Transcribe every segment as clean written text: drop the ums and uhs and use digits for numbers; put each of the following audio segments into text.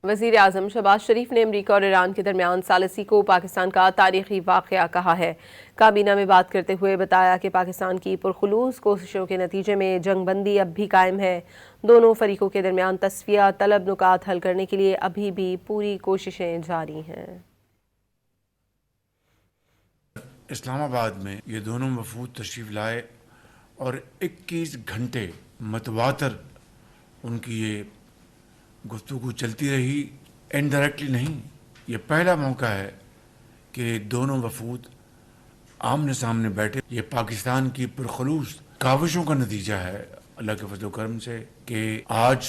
وزیر اعظم شہباز شریف نے امریکہ اور ایران کے درمیان ثالثی کو پاکستان کا تاریخی واقعہ کہا ہے۔ کابینہ میں بات کرتے ہوئے بتایا کہ پاکستان کی پرخلوص کوششوں کے نتیجے میں جنگ بندی اب بھی قائم ہے۔ دونوں فریقوں کے درمیان تصفیہ طلب نکات حل کرنے کے لیے ابھی بھی پوری کوششیں جاری ہیں۔ اسلام آباد میں یہ دونوں وفود تشریف لائے اور 21 گھنٹے متواتر ان کی یہ گفتگو چلتی رہی، انڈائریکٹلی نہیں۔ یہ پہلا موقع ہے کہ دونوں وفود آمنے سامنے بیٹھے۔ یہ پاکستان کی پرخلوص کاوشوں کا نتیجہ ہے اللہ کے فضل و کرم سے کہ آج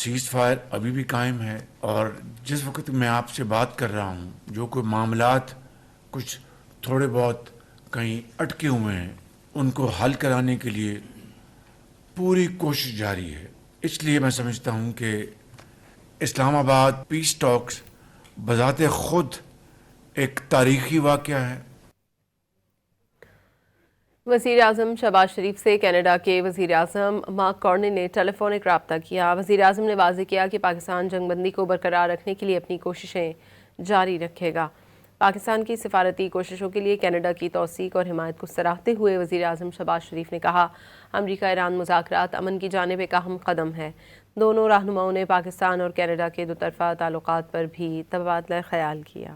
سیز فائر ابھی بھی قائم ہے، اور جس وقت میں آپ سے بات کر رہا ہوں جو کوئی معاملات کچھ تھوڑے بہت کہیں اٹکے ہوئے ہیں ان کو حل کرانے کے لیے پوری کوشش جاری ہے۔ اس لیے میں سمجھتا ہوں کہ اسلام آباد پیس ٹاکس بذات خود ایک تاریخی واقعہ ہے۔ وزیر اعظم شہباز شریف سے کینیڈا کے وزیر اعظم مارک کارنی نے ٹیلی فونک رابطہ کیا۔ وزیر اعظم نے واضح کیا کہ پاکستان جنگ بندی کو برقرار رکھنے کے لیے اپنی کوششیں جاری رکھے گا۔ پاکستان کی سفارتی کوششوں کے لیے کینیڈا کی توثیق اور حمایت کو سراہتے ہوئے وزیر اعظم شہباز شریف نے کہا، امریکہ ایران مذاکرات امن کی جانب ایک اہم قدم ہے۔ دونوں رہنماؤں نے پاکستان اور کینیڈا کے دو طرفہ تعلقات پر بھی تبادلہ خیال کیا۔